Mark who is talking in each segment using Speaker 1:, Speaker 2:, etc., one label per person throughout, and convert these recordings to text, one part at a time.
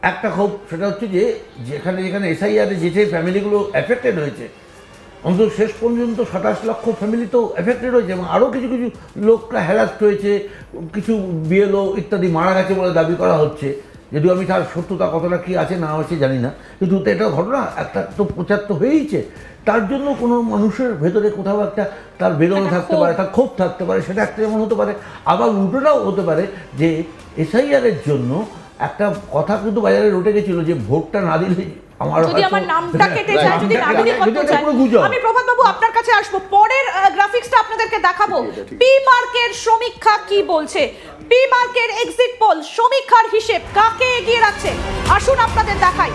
Speaker 1: একটা ক্ষোভ, সেটা হচ্ছে যে যেখানে যেখানে এসআইআরে যে ফ্যামিলিগুলো এফেক্টেড হয়েছে, অন্তত শেষ পর্যন্ত 27 লক্ষ ফ্যামিলি তো এফেক্টেড হয়েছে, এবং আরও কিছু কিছু লোকরা হ্যারাস্ট হয়েছে, কিছু বিএলও ইত্যাদি মারা গেছে বলে দাবি করা হচ্ছে। যদিও আমি তার সত্যতা কতটা কী আছে না আছে জানি না, কিন্তু এটা ঘটনা একটা তো প্রচার তো হয়েইছে। তার জন্য কোনো মানুষের ভেতরে কোথাও একটা তার বেদনা থাকতে পারে, তার ক্ষোভ থাকতে পারে, সেটা একটা যেমন হতে পারে। আবার উল্টোটাও হতে পারে যে এসআইআরের জন্য একটা কথা কিন্তু বাজারে রটে গেছিল যে ভোটটা না দিলে
Speaker 2: যদি আমার নামটা কেটে যায়, যদি নাগরিকত্ব চাই। আমি প্রভাত বাবু আপনার কাছে আসবো, পরের গ্রাফিক্সটা আপনাদেরকে দেখাবো। পি মার্কের সমীক্ষা কি বলছে, পি মার্কের এক্সিট পোল সমীক্ষার হিসেব কাকে এগিয়ে রাখছে, আসুন আপনাদের দেখাই।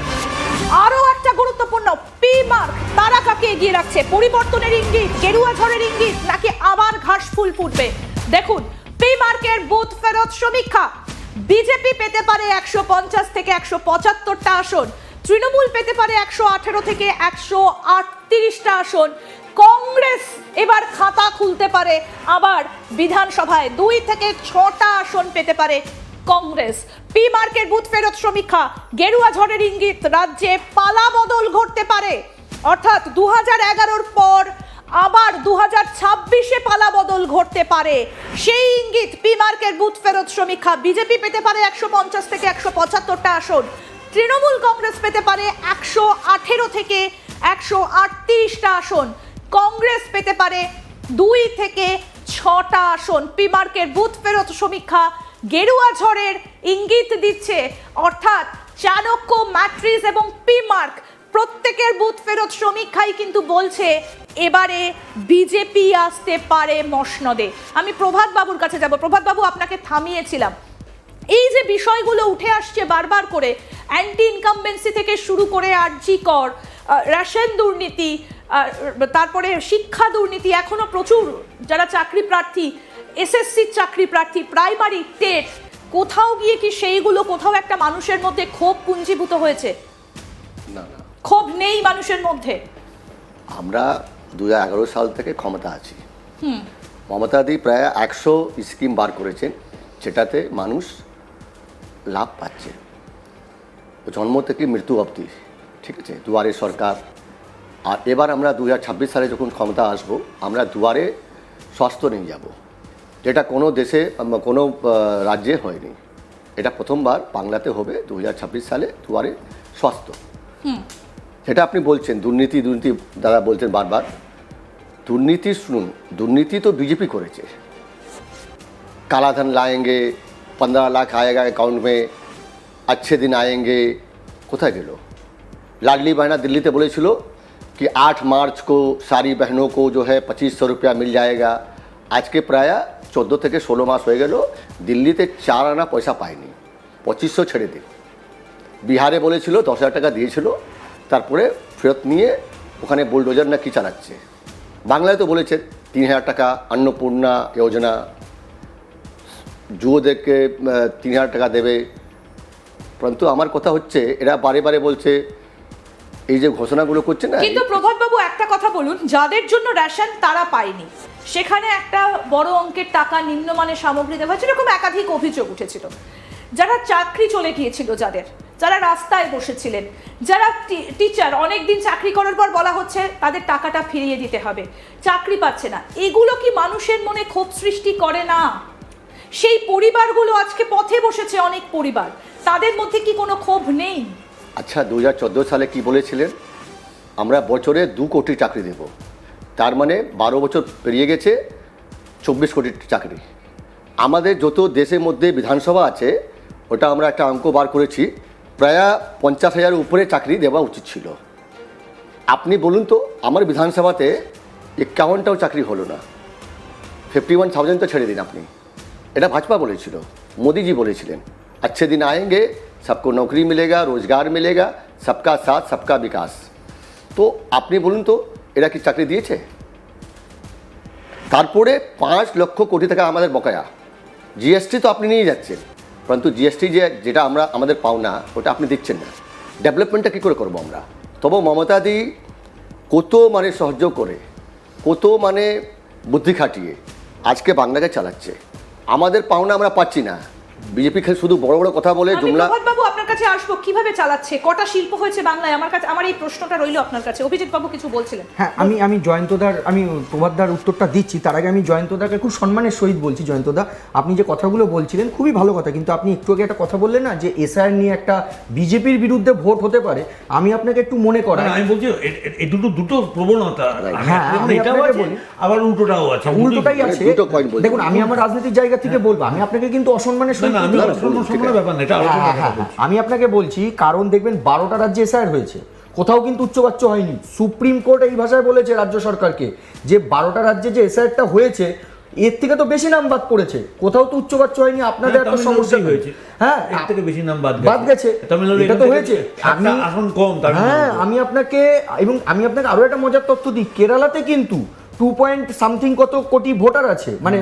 Speaker 2: আরো একটা গুরুত্বপূর্ণ, পি মার্ক তারা কাকে এগিয়ে রাখছে, পরিবর্তনের ইঙ্গিত, গেরুয়া ঝড়ের ইঙ্গিত, নাকি আবার ঘাস ফুল ফুটবে। দেখুন পি মার্কের বুথ ফেরত সমীক্ষা, বিজেপি পেতে পারে 150 থেকে 175টা আসন, তৃণমূল পেতে পারে 118 থেকে 138টা আসন, কংগ্রেস এবার খাতা খুলতে পারে, আবার বিধানসভায় 2 থেকে 6টা আসন পেতে পারে কংগ্রেস। পি মার্কের বুথ ফেরত সমীক্ষা, গেরুয়া ঝড়ের ইঙ্গিত, রাজ্যে পালা বদল ঘটতে পারে, অর্থাৎ 2011-র পর আবার 2026-এ পালা বদল ঘটতে পারে, সেই ইঙ্গিত পি মার্কের বুথ ফেরত সমীক্ষা। বিজেপি পেতে পারে 150 থেকে 175টা আসন, তৃণমূল কংগ্রেস পেতে পারে 118 থেকে 138টা আসন, কংগ্রেস পেতে পারে 2 থেকে 6টা আসন। পি মার্কের বুথ ফেরত সমীক্ষা গেরুয়া ঝড়ের ইঙ্গিত দিচ্ছে, অর্থাৎ চাণক্য, ম্যাট্রিস এবং পি মার্ক প্রত্যেকের বুথ ফেরত সমীক্ষাই কিন্তু বলছে এবারে বিজেপি আসতে পারে মসনদে। আমি প্রভাত বাবুর কাছে যাব। প্রভাত বাবু, আপনাকে থামিয়েছিলাম। এই যে বিষয়গুলো উঠে আসছে বারবার করে, অ্যান্টি ইনকামবেন্সি থেকে শুরু করে আরজি কর, রেশন দুর্নীতি, তারপরে শিক্ষা দুর্নীতি, এখনো প্রচুর যারা চাকরি প্রার্থী, এসএসসি চাকরি প্রার্থী, প্রাইমারি টেট, কোথাও গিয়ে কি সেইগুলো কোথাও একটা মানুষের মধ্যে ক্ষোভ পুঞ্জীভূত হয়েছে?
Speaker 3: না না,
Speaker 2: ক্ষোভ নেই মানুষের মধ্যে।
Speaker 3: আমরা 2011 সাল থেকে ক্ষমতা আছি। মমতাদি প্রায় 100 স্কিম বার করেছেন, যেটাতে মানুষ লাভ পাচ্ছে জন্ম থেকে মৃত্যু অবধি। ঠিক আছে, দুয়ারে সরকার। আর এবার আমরা 2026 সালে যখন ক্ষমতা আসবো, আমরা দুয়ারে স্বাস্থ্য নিয়ে যাব, যেটা কোনো দেশে কোনো রাজ্যে হয়নি। এটা প্রথমবার বাংলাতে হবে 2026 সালে দুয়ারে স্বাস্থ্য। যেটা আপনি বলছেন দুর্নীতি দুর্নীতি দাদা বলছেন বারবার, দুর্নীতি শুনুন, দুর্নীতি তো বিজেপি করেছে। कालाधन लाएंगे, 15 लाख आएगा अकाउंट में, अच्छे दिन आएंगे, কোথায় গেল? लाडली बहना दिल्ली से बोले छिलो कि 8 मार्च को सारी बहनों को जो है 2500 रुपया मिल जाएगा। आज के प्राय 14 থেকে 16 মাস হয়ে গেল, দিল্লিতে 4 আনা পয়সা পায়নি। 2500 ছেড়ে দিন। বিহারে বলেছিল 10,000 টাকা দিয়েছিল, তারপরে ফেরত নিয়ে ওখানে বুলডোজার না কি চালাচ্ছে। বাংলায় তো বলেছে 3,000 টাকা अन्नपूर्णा योजना, যুবদেরকে 3,000 টাকা দেবে। পরন্তু আমার কথা হচ্ছে, এরা বারে বারে বলছে এই যে ঘোষণাগুলো করছে না।
Speaker 2: কিন্তু প্রভাত বাবু একটা কথা বলুন, যাদের জন্য রেশন তারা পায়নি, সেখানে একটা বড় অঙ্কের টাকা নিম্নমানের সামগ্রী দেওয়া হয়েছে, এরকম একাধিক অভিযোগ উঠেছিল। যারা চাকরি চলে গিয়েছিল, যারা রাস্তায় বসেছিলেন, যারা টিচার অনেকদিন চাকরি করার পর বলা হচ্ছে তাদের টাকাটা ফিরিয়ে দিতে হবে, চাকরি পাচ্ছে না, এগুলো কি মানুষের মনে ক্ষোভ সৃষ্টি করে না? সেই পরিবারগুলো আজকে পথে বসেছে, অনেক পরিবার, তাদের মধ্যে কি কোনো ক্ষোভ নেই?
Speaker 3: আচ্ছা, 2014 সালে কি বলেছিলেন? আমরা বছরে 2 কোটি চাকরি দেব। তার মানে 12 বছর পেরিয়ে গেছে, 24 কোটি চাকরি। আমাদের যত দেশের মধ্যে বিধানসভা আছে, ওটা আমরা একটা অঙ্ক বার করেছি, প্রায় 50,000 উপরে চাকরি দেওয়া উচিত ছিল। আপনি বলুন তো, আমার বিধানসভাতে 51টাও চাকরি হলো না। 51,000 তো ছেড়ে দিন আপনি। এটা ভাজপা বলেছিল, মোদিজি বলেছিলেন अच्छे दिन आएंगे, सबको नौकरी मिलेगा, रोजगार मिलेगा, सबका साथ सबका विकास। তো আপনি বলুন তো, এরা কি চাকরি দিয়েছে? তারপরে 5 লক্ষ কোটি টাকা আমাদের বকেয়া। জিএসটি তো আপনি নিয়ে যাচ্ছেন, পরন্তু জিএসটি যেটা আমাদের পাওনা, ওটা আপনি দিচ্ছেন না। ডেভেলপমেন্টটা কী করে করবো আমরা? তবু মমতাদি কত মানে সহযোগ করে, কত মানে বুদ্ধি খাটিয়ে আজকে বাংলাকে চালাচ্ছে। আমাদের পাওনা আমরা পাচ্ছি না। বিজেপি শুধু বড় বড় কথা বলে জুমলা।
Speaker 2: বাবু আপনার কাছে আসবো, কিভাবে চালাচ্ছে, কটা শিল্প হয়েছে বাংলায়, আমার এই প্রশ্নটা রইলো আপনার কাছে। অভিজিৎ বাবু কিছু বলছিলেন।
Speaker 4: হ্যাঁ, আমি জয়ন্তদার প্রভাতদার উত্তরটা দিচ্ছি। তার আগে আমি জয়ন্তদাকে খুব সম্মানের সহিত বলছি, জয়ন্তদা আপনি যে কথাগুলো বলছিলেন খুবই ভালো কথা, কিন্তু আপনি একটু আগে একটা কথা বললেন না যে এসআইআর নিয়ে একটা বিজেপির বিরুদ্ধে ভোট হতে পারে। আমি আপনাকে একটু মনে করাই,
Speaker 1: আমি বলছি এই দুটো প্রবণতা,
Speaker 4: হ্যাঁ, আমি
Speaker 1: এটাও
Speaker 4: আপনাকে
Speaker 1: আছে
Speaker 4: বলি,
Speaker 1: আবার উল্টোটাও আছে,
Speaker 4: উল্টোটাই আছে।
Speaker 3: দুটো point বলছি।
Speaker 4: দেখুন, আমি আমার রাজনীতির জায়গা থেকে বলবো, আমি আপনাকে কিন্তু অসম্মানের সহিত
Speaker 1: না, আমি সম্মানের ব্যাপার না, এটা আলোচনার
Speaker 4: হ্যাঁ,
Speaker 1: কথা
Speaker 4: হ্যাঁ,
Speaker 1: বলছি।
Speaker 4: আমি আপনাকে বলছি, কারণ দেখবেন 12টা রাজ্যে এসআইআর হয়েছে, কোথাও কিন্তু উচ্চবাচ্য হয়নি। সুপ্রিম কোর্ট এই ভাষায় বলেছে রাজ্য সরকারকে যে 12টা রাজ্যে যে এসআইআরটা হয়েছে এর থেকে তো বেশি নাম বাদ পড়েছে, কোথাও তো উচ্চবাচ্য হয়নি। আপনাদের একটা সমস্যা
Speaker 1: হয়েছে,
Speaker 4: হ্যাঁ,
Speaker 1: এর থেকে বেশি নাম
Speaker 4: বাদ গেছে,
Speaker 1: তামিলনাড়ু
Speaker 4: এটা তো হয়েছে।
Speaker 1: আমি আসন কম,
Speaker 4: হ্যাঁ, আমি আপনাকে আরো একটা মজার তথ্য দিই, কেরালাতে কিন্তু 2 কত কোটি ভোটার আছে, মানে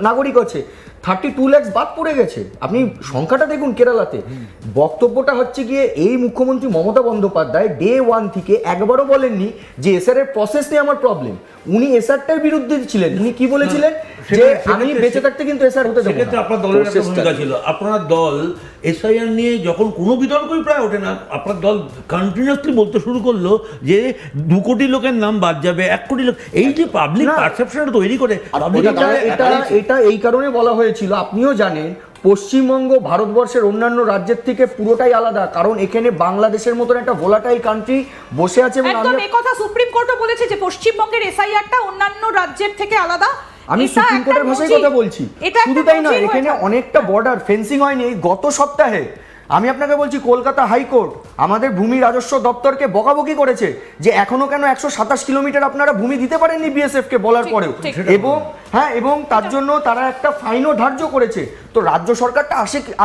Speaker 4: নাগরিক আছে, 32 লাখ বাদ পড়ে গেছে। আপনি সংখ্যাটা দেখুন কেরালাতে। বক্তব্যটা হচ্ছে গিয়ে এই মুখ্যমন্ত্রী মমতা বন্দ্যোপাধ্যায় ডে 1 থেকে একবারও বলেননি যে এসআর এর প্রসেস নিয়ে আমার প্রবলেম। উনি এসআরটার বিরুদ্ধে ছিলেন। উনি কি বলেছিলেন যে আমি বেঁচে থাকতে কিন্তু এসআর হতে দেবো
Speaker 1: সেক্ষেত্রে
Speaker 4: না।
Speaker 1: আপনার দলের একটা ভূমিকা ছিল। আপনার দল এসআইআর নিয়ে যখন কোনো বিতর্কই প্রায় ওঠে না, আপনার দল কন্টিনিউয়াসলি বলতে শুরু করলো যে 2 কোটি লোকের নাম বাদ যাবে, 1 কোটি লোক, এই যে পাবলিক পারসেপশনটা তৈরি করে,
Speaker 4: এটা এই কারণে বলা হয়েছিল, আপনিও জানেন পশ্চিমবঙ্গ ভারতবর্ষের অন্যান্য রাজ্যের থেকে পুরোটাই আলাদা, কারণ এখানে বাংলাদেশের মতন একটা ভোলাটাইল কান্ট্রি বসে আছে। এবং
Speaker 2: একদম এই কথা সুপ্রিম কোর্টও বলেছে যে পশ্চিমবঙ্গের এসআইআরটা অন্যান্য রাজ্যের থেকে আলাদা।
Speaker 4: আমি
Speaker 2: এটা
Speaker 4: সুপ্রিম
Speaker 2: একটা
Speaker 4: কোর্টের ভাষায়
Speaker 2: নজির।
Speaker 4: কথা বলছি।
Speaker 2: এটা
Speaker 4: শুধু
Speaker 2: একটা
Speaker 4: তাই নয়,
Speaker 2: নজির
Speaker 4: এখানে
Speaker 2: হয়েছে।
Speaker 4: অনেকটা বর্ডার ফেন্সিং হয়নি। এই গত সপ্তাহে আমি আপনাকে বলছি, কলকাতা হাইকোর্ট আমাদের ভূমি রাজস্ব দপ্তরকে বকাবকি করেছে যে এখনো কেন 127 কিলোমিটার আপনারা ভূমি দিতে পারেননি বিএসএফ কে বলার
Speaker 2: ঠিক,
Speaker 4: পরেও।
Speaker 2: ঠিক।
Speaker 4: এবং হ্যাঁ, এবং তার জন্য তারা একটা ফাইনও ধার্য করেছে। তো রাজ্য সরকারটা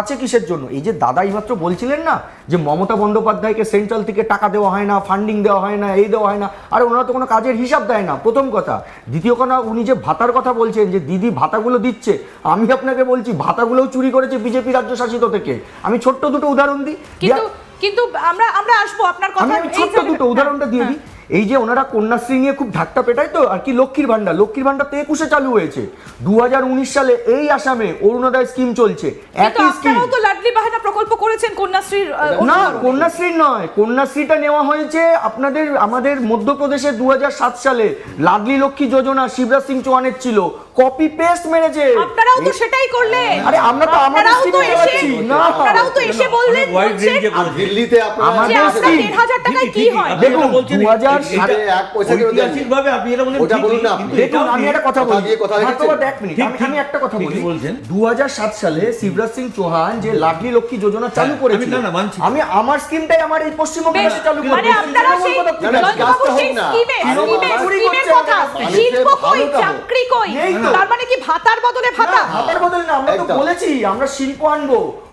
Speaker 4: আছে কিসের জন্য? এই যে দাদা এইমাত্র বলছিলেন না যে মমতা বন্দ্যোপাধ্যায়কে সেন্ট্রাল থেকে টাকা দেওয়া হয় না, ফান্ডিং দেওয়া হয় না, এই দেওয়া হয় না, আর ওনারা তো কোনো কাজের হিসাব দেয় না, প্রথম কথা। দ্বিতীয় কথা, উনি যে ভাতার কথা বলছেন যে দিদি ভাতাগুলো দিচ্ছে, আমি আপনাকে বলছি ভাতাগুলোও চুরি করেছে বিজেপি রাজ্য শাসিত থেকে। আমি ছোট্ট দুটো উদাহরণ দিই,
Speaker 2: কিন্তু আমরা আসবো আপনার কথা।
Speaker 4: আমি ছোট্ট দুটো উদাহরণটা দিয়ে দিই। এই যে ওনারা কন্যাশ্রী নিয়ে খুব ধাক্কা পেটায় তো, আর কি লক্ষ্মীর ভান্ডার তো 21-এ চালু হয়েছে। 2019 সালে এই আসামে অরুণোদয় স্কিম চলছে, একই স্কিম।
Speaker 2: আপনারাও তো লাডলি বাহানা প্রকল্প করেছেন কন্যাশ্রীর।
Speaker 4: না, কন্যাশ্রীর নয়, কন্যাশ্রীটা নেওয়া হয়েছে আমাদের মধ্যপ্রদেশে 2007 সালে। লাডলি লক্ষ্মী যোজনা শিবরাজ সিং চৌহানের ছিল, কপি পেস্ট মেরেছে।
Speaker 2: আপনারাও তো সেটাই করলেন।
Speaker 4: আরে আমরা তো আমাদের স্কিমে যাচ্ছি না,
Speaker 2: আপনারাও তো এসে বললেন
Speaker 3: দিল্লিতে
Speaker 2: যে আপনার 1,500 টাকায় কি হয়।
Speaker 4: দেখুন 2007
Speaker 3: এক পয়সা কেউ দেননি।
Speaker 1: ঐতিহাসিকভাবে আপনি এটা বলেন,
Speaker 3: ওটা বলুন না আপনি।
Speaker 1: কিন্তু
Speaker 4: দেখুন, আমি একটা কথা বলি,
Speaker 3: কথা হয়ে গেছে।
Speaker 4: এক মিনিট, আমি একটা কথা বলি।
Speaker 1: ঠিকই বলছেন।
Speaker 4: 2007 সালে শিবরাজ সিং চৌহান যে লাডলি লক্ষ্মী যোজনা চালু করেছিল,
Speaker 1: আমি না, মানছি।
Speaker 4: আমি আমার স্কিমটাই আমার এই পশ্চিমবঙ্গে
Speaker 2: বেশ,
Speaker 4: এসে চালু
Speaker 2: মানে
Speaker 4: করেছি।
Speaker 2: আপনারা সেই জয়ন্তবাবু সেই স্কিমের কথা, শিল্প কই, চাকরি কই,
Speaker 4: নেই তো।
Speaker 2: তার মানে কি ভাতার বদলে ভাতা?
Speaker 4: ভাতার বদলে না, আমরা তো
Speaker 3: একদম।
Speaker 4: বলেছি আমরা শিল্প আনবো।